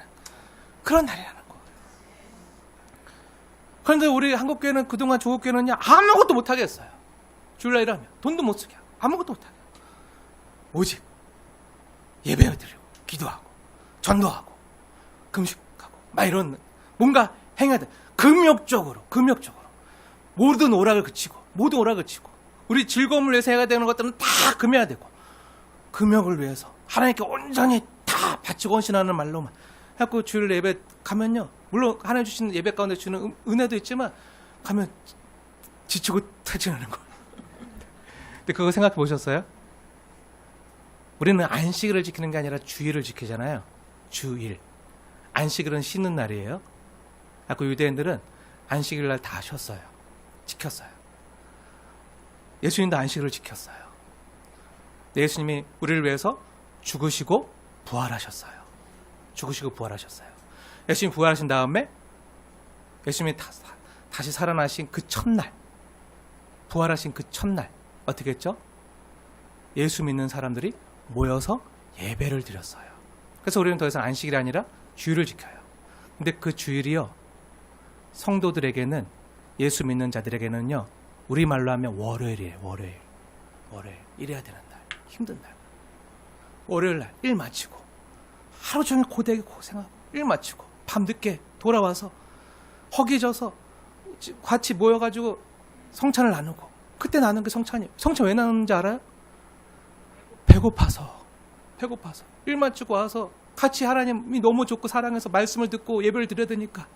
그런 날이라는 거예요. 그런데 우리 한국교회는 그동안 조국교회는요 아무것도 못하게 했어요. 주일날이라면 돈도 못 쓰게 하고 아무것도 못하게 하고 오직 예배 드리고 기도하고 전도하고 금식하고 막 이런 뭔가 행해야 돼. 금욕적으로 모든 오락을 그치고 우리 즐거움을 위해서 해야 되는 것들은 다 금해야 되고 금욕을 위해서 하나님께 온전히 다 바치고 헌신하는 말로만 해갖고 주일 예배 가면요, 물론 하나님 주시는 예배 가운데 주는 은혜도 있지만 가면 지치고 퇴진하는 거예요. 근데 그거 생각해 보셨어요? 우리는 안식일을 지키는 게 아니라 주일을 지키잖아요. 주일. 안식일은 쉬는 날이에요. 그 유대인들은 안식일 날 다 쉬었어요. 지켰어요. 예수님도 안식일을 지켰어요. 예수님이 우리를 위해서 죽으시고 부활하셨어요. 예수님이 부활하신 다음에 예수님이 다시 살아나신 그 첫날, 부활하신 그 첫날 어떻게 했죠? 예수 믿는 사람들이 모여서 예배를 드렸어요. 그래서 우리는 더 이상 안식일이 아니라 주일을 지켜요. 근데 그 주일이요, 성도들에게는, 예수 믿는 자들에게는요, 우리말로 하면 월요일이에요. 월요일. 일해야 되는 날, 힘든 날. 월요일 날 일 마치고 하루 종일 고되게 고생하고 일 마치고 밤늦게 돌아와서 허기져서 같이 모여가지고 성찬을 나누고, 그때 나눈 게 성찬 왜 나누는지 알아요? 배고파서 일 마치고 와서 같이 하나님이 너무 좋고 사랑해서 말씀을 듣고 예배를 드려야 되니까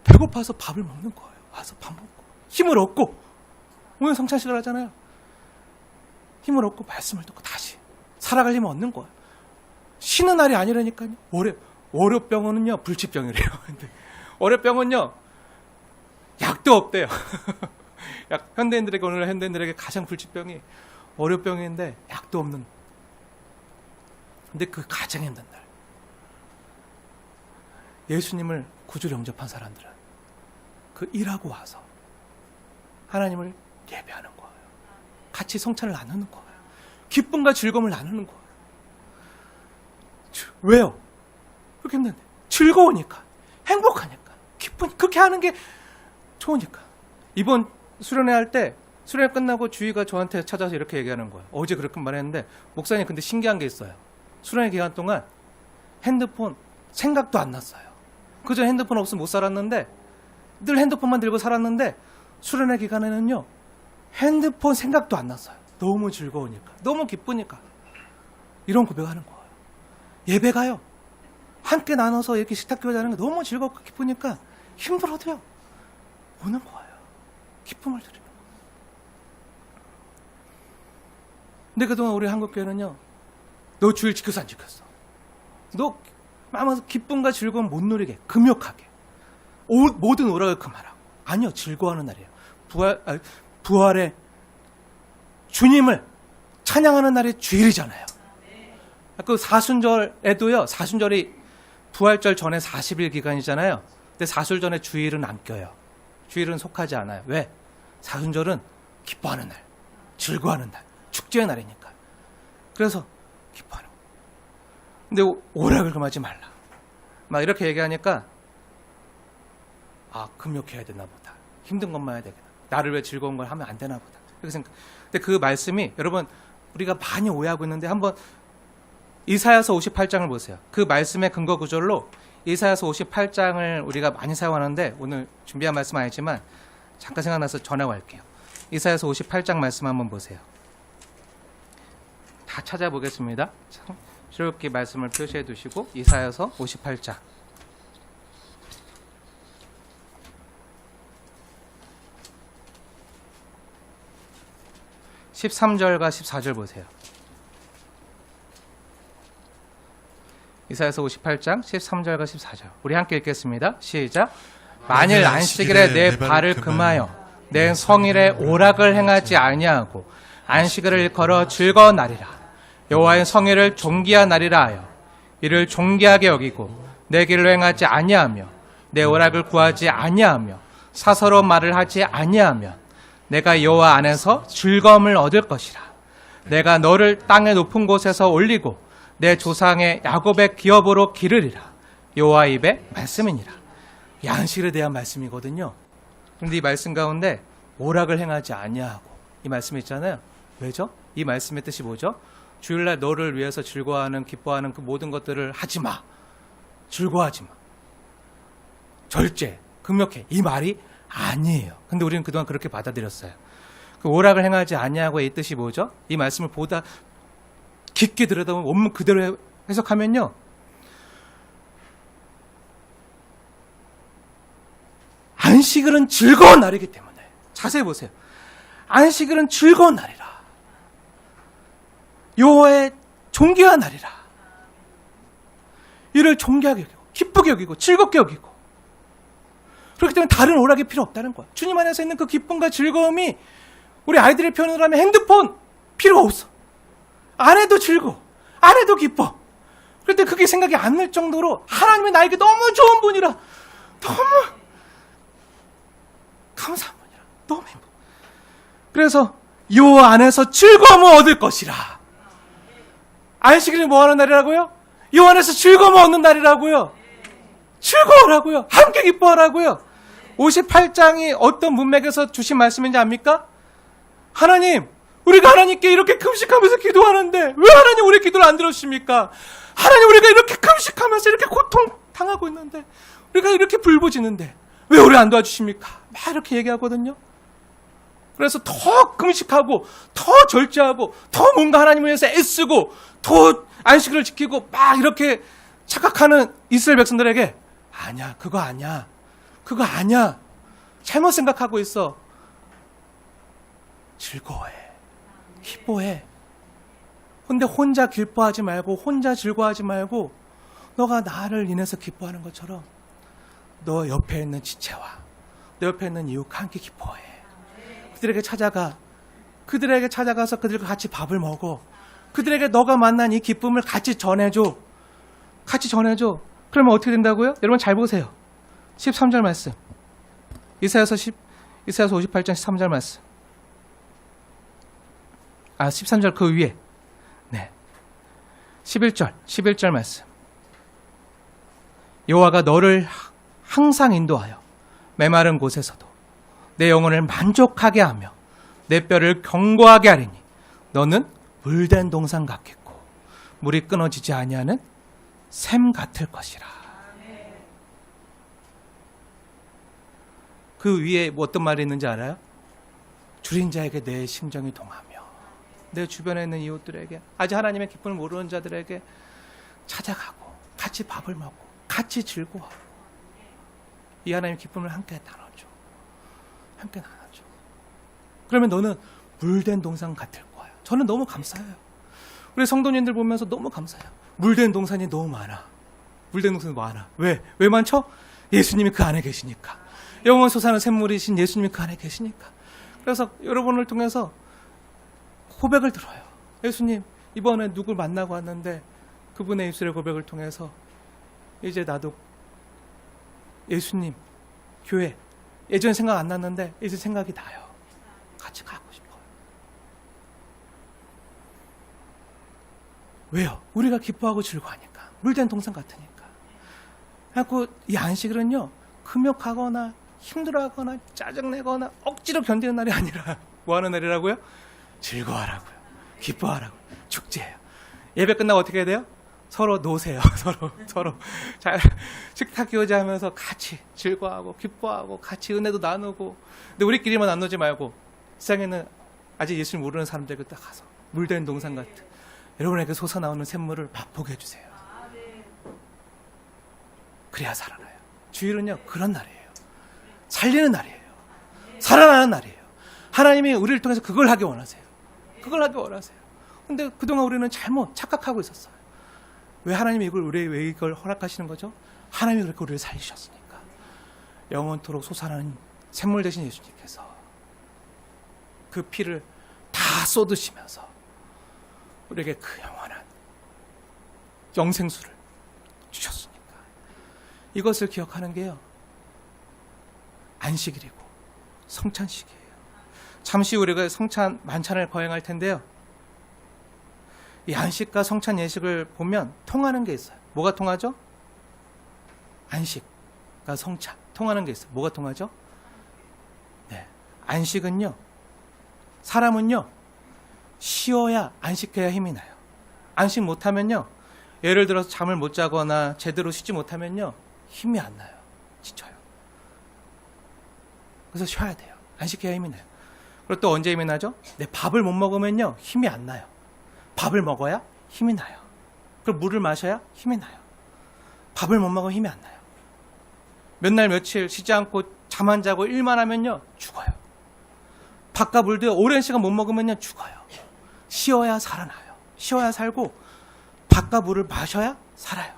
배고파서 밥을 먹는 거예요. 와서 밥 먹고 힘을 얻고, 오늘 성찬식을 하잖아요. 힘을 얻고 말씀을 듣고 다시 살아갈 힘을 얻는 거예요. 쉬는 날이 아니라니까요. 월요병원은요 불치병이래요. 근데 월요병은요 약도 없대요. 오늘 현대인들에게 가장 불치병이 월요병인데 약도 없는. 근데 그 가장 힘든 날, 예수님을 구주로 영접한 사람들은 그 일하고 와서 하나님을 예배하는 거예요. 같이 성찬을 나누는 거예요. 기쁨과 즐거움을 나누는 거예요. 왜요? 그렇게 힘든데 즐거우니까, 행복하니까, 기쁘니까, 그렇게 하는 게 좋으니까. 이번 수련회 할 때, 수련회 끝나고 주희가 저한테 찾아서 이렇게 얘기하는 거예요. 어제 그렇게 말했는데, 목사님 근데 신기한 게 있어요. 수련회 기간 동안 핸드폰 생각도 안 났어요. 그전 핸드폰 없으면 못 살았는데, 늘 핸드폰만 들고 살았는데, 수련회 기간에는요 핸드폰 생각도 안 났어요. 너무 즐거우니까, 너무 기쁘니까. 이런 고백하는 거예요. 예배가요, 함께 나눠서 이렇게 식탁교회 하는 게 너무 즐겁고 기쁘니까 힘들어도요 오는 거예요. 기쁨을 드리는 거예요. 근데 그동안 우리 한국교회는요, 너 주일 지켰어 안 지켰어? 너 마음에서 기쁨과 즐거움 못 누리게, 금욕하게, 모든 오락을 금하라고. 아니요, 즐거워하는 날이에요. 부활의 주님을 찬양하는 날이 주일이잖아요. 그 사순절에도요, 사순절이 부활절 전에 40일 기간이잖아요. 근데 사순 전에 주일은 안 껴요. 주일은 속하지 않아요. 왜? 사순절은 기뻐하는 날, 즐거워하는 날, 축제의 날이니까. 그래서 기뻐하는 거예요. 근데 오락을 금하지 말라, 막 이렇게 얘기하니까, 아, 금욕해야 되나 보다, 힘든 것만 해야 되겠다, 나를 왜 즐거운 걸 하면 안 되나 보다, 이렇게 생각. 근데 그 말씀이, 여러분 우리가 많이 오해하고 있는데, 한번 이사야서 58장을 보세요. 그 말씀의 근거 구절로 이사야서 58장을 우리가 많이 사용하는데, 오늘 준비한 말씀 아니지만 잠깐 생각나서 전하고 할게요. 이사야서 58장 말씀 한번 보세요. 다 찾아보겠습니다. 이렇게 말씀을 표시해 두시고, 이사야서 58장 13절과 14절 보세요. 이사야서 58장 13절과 14절. 우리 함께 읽겠습니다. 시작. 만일 안식일에 내 발을 금하여 내 성일에 오락을 행하지 아니하고 안식일을 일컬어 즐거워하리라. 여호와의 성일을 존귀하나리라 하여 이를 존귀하게 여기고 내 길로 행하지 아니하며 내 오락을 구하지 아니하며 사서로운 말을 하지 아니하면 내가 여호와 안에서 즐거움을 얻을 것이라. 내가 너를 땅의 높은 곳에서 올리고 내 조상의 야곱의 기업으로 기르리라. 여호와 입의 말씀이니라. 이 안식일에 대한 말씀이거든요. 그런데 이 말씀 가운데 오락을 행하지 아니하고 이 말씀이 있잖아요. 왜죠? 이 말씀의 뜻이 뭐죠? 주일날 너를 위해서 즐거워하는 기뻐하는 그 모든 것들을 하지 마. 즐거워하지 마. 절제, 금욕해. 이 말이 아니에요. 근데 우리는 그동안 그렇게 받아들였어요. 그 오락을 행하지 아니하고 이 뜻이 뭐죠? 이 말씀을 보다 깊게 들여다보면 원문 그대로 해석하면요. 안식일은 즐거운 날이기 때문에. 자세히 보세요. 안식일은 즐거운 날이라. 여호와의 존귀한 날이라. 이를 존귀하게 여기고 기쁘게 여기고 즐겁게 여기고. 그렇기 때문에 다른 오락이 필요 없다는 거야. 주님 안에서 있는 그 기쁨과 즐거움이 우리 아이들의 표현으로 하면 핸드폰 필요가 없어. 안 해도 즐거워. 안 해도 기뻐. 그런데 그게 생각이 안 날 정도로 하나님이 나에게 너무 좋은 분이라. 너무 감사한 분이라. 너무 행복. 그래서 여호와 안에서 즐거움을 얻을 것이라. 안식일이 뭐 하는 날이라고요? 여호와 안에서 즐거움을 얻는 날이라고요. 즐거워라고요. 함께 기뻐하라고요. 58장이 어떤 문맥에서 주신 말씀인지 압니까? 하나님, 우리가 하나님께 이렇게 금식하면서 기도하는데 왜 하나님 우리 기도를 안 들어주십니까? 하나님, 우리가 이렇게 금식하면서 이렇게 고통당하고 있는데, 우리가 이렇게 불부지는데 왜 우리 안 도와주십니까? 막 이렇게 얘기하거든요. 그래서 더 금식하고 더 절제하고 더 뭔가 하나님을 위해서 애쓰고 더 안식일을 지키고 막 이렇게 착각하는 이스라엘 백성들에게 아니야, 그거 아니야. 그거 아니야. 잘못 생각하고 있어. 즐거워해. 기뻐해. 근데 혼자 기뻐하지 말고 혼자 즐거워하지 말고 너가 나를 인해서 기뻐하는 것처럼 너 옆에 있는 지체와 너 옆에 있는 이웃과 함께 기뻐해. 그들에게 찾아가. 그들에게 찾아가서 그들과 같이 밥을 먹어. 그들에게 너가 만난 이 기쁨을 같이 전해줘. 같이 전해줘. 그러면 어떻게 된다고요? 여러분 잘 보세요. 13절 말씀. 이사야서 58장 13절 말씀. 13절 그 위에. 네. 11절 말씀. 여호와가 너를 항상 인도하여 메마른 곳에서도 내 영혼을 만족하게 하며 내 뼈를 견고하게 하리니 너는 물된 동산 같겠고 물이 끊어지지 아니하는 샘 같을 것이라. 그 위에 뭐 어떤 말이 있는지 알아요? 줄인 자에게 내 심정이 동하며 내 주변에 있는 이웃들에게 아직 하나님의 기쁨을 모르는 자들에게 찾아가고 같이 밥을 먹고 같이 즐거워하고 이 하나님의 기쁨을 함께 나눠줘. 함께 나눠줘. 그러면 너는 물된 동산 같을 거야. 저는 너무 감사해요. 우리 성도님들 보면서 너무 감사해요. 물된 동산이 너무 많아. 물된 동산이 많아. 왜 많죠? 예수님이 그 안에 계시니까. 영원 솟아나는 샘물이신 예수님이 그 안에 계시니까. 그래서 여러분을 통해서 고백을 들어요. 예수님, 이번에 누굴 만나고 왔는데 그분의 입술의 고백을 통해서 이제 나도 예수님, 교회, 예전에 생각 안 났는데 이제 생각이 나요. 같이 가고 싶어요. 왜요? 우리가 기뻐하고 즐거워하니까. 물된 동산 같으니까. 그래서 이 안식일은요, 금욕하거나 힘들어하거나 짜증내거나 억지로 견디는 날이 아니라 뭐 하는 날이라고요? 즐거워하라고요. 기뻐하라고요. 축제예요. 예배 끝나고 어떻게 해야 돼요? 서로 노세요. 서로 잘 식탁 교제하면서 같이 즐거워하고 기뻐하고 같이 은혜도 나누고. 근데 우리끼리만 나누지 말고 세상에는 아직 예수를 모르는 사람들에게 딱 가서 물된 동산 같은 여러분에게 솟아나오는 샘물을 맛보게 해주세요. 그래야 살아나요. 주일은요, 그런 날이에요. 살리는 날이에요. 살아나는 날이에요. 하나님이 우리를 통해서 그걸 하기 원하세요. 그걸 하기 원하세요. 근데 그동안 우리는 잘못 착각하고 있었어요. 왜 하나님이 왜 이걸 허락하시는 거죠? 하나님이 그렇게 우리를 살리셨으니까. 영원토록 솟아나는 샘물 되신 예수님께서 그 피를 다 쏟으시면서 우리에게 그 영원한 영생수를 주셨으니까. 이것을 기억하는 게요, 안식일이고 성찬식이에요. 잠시 우리가 성찬 만찬을 거행할 텐데요, 이 안식과 성찬 예식을 보면 통하는 게 있어요. 뭐가 통하죠? 안식과 성찬 통하는 게 있어요. 뭐가 통하죠? 네. 안식은요, 사람은요, 쉬어야 안식해야 힘이 나요. 안식 못하면요, 예를 들어서 잠을 못 자거나 제대로 쉬지 못하면요, 힘이 안 나요. 지쳐요. 그래서 쉬어야 돼요. 안식해야 힘이 나요. 그리고 또 언제 힘이 나죠? 네, 밥을 못 먹으면요, 힘이 안 나요. 밥을 먹어야 힘이 나요. 그리고 물을 마셔야 힘이 나요. 밥을 못 먹으면 힘이 안 나요. 몇 날 며칠 쉬지 않고 잠 안 자고 일만 하면요, 죽어요. 밥과 물도 오랜 시간 못 먹으면요, 죽어요. 쉬어야 살아나요. 쉬어야 살고 밥과 물을 마셔야 살아요.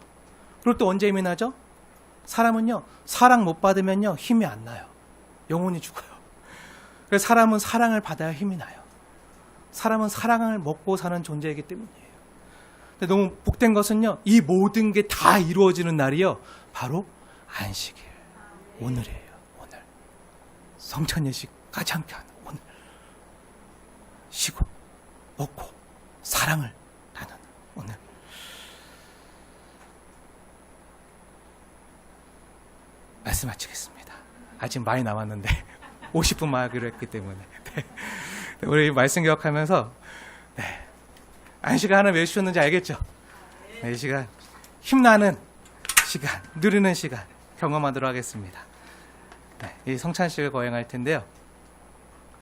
그리고 또 언제 힘이 나죠? 사람은요, 사랑 못 받으면요, 힘이 안 나요. 영혼이 죽어요. 그래서 사람은 사랑을 받아야 힘이 나요. 사람은 사랑을 먹고 사는 존재이기 때문이에요. 근데 너무 복된 것은요, 이 모든 게 다 이루어지는 날이요, 바로 안식일. 오늘이에요. 오늘. 성찬 예식 가지 않게 하는 오늘. 쉬고 먹고 사랑을 나누는 오늘. 말씀 마치겠습니다. 아직 많이 남았는데 50분만 하기로 했기 때문에. 네. 우리 말씀 기억하면서, 네, 안식을 하나 왜 주셨는지 알겠죠? 네, 이 시간 힘나는 시간, 누리는 시간 경험하도록 하겠습니다. 네, 이 성찬식을 거행할 텐데요,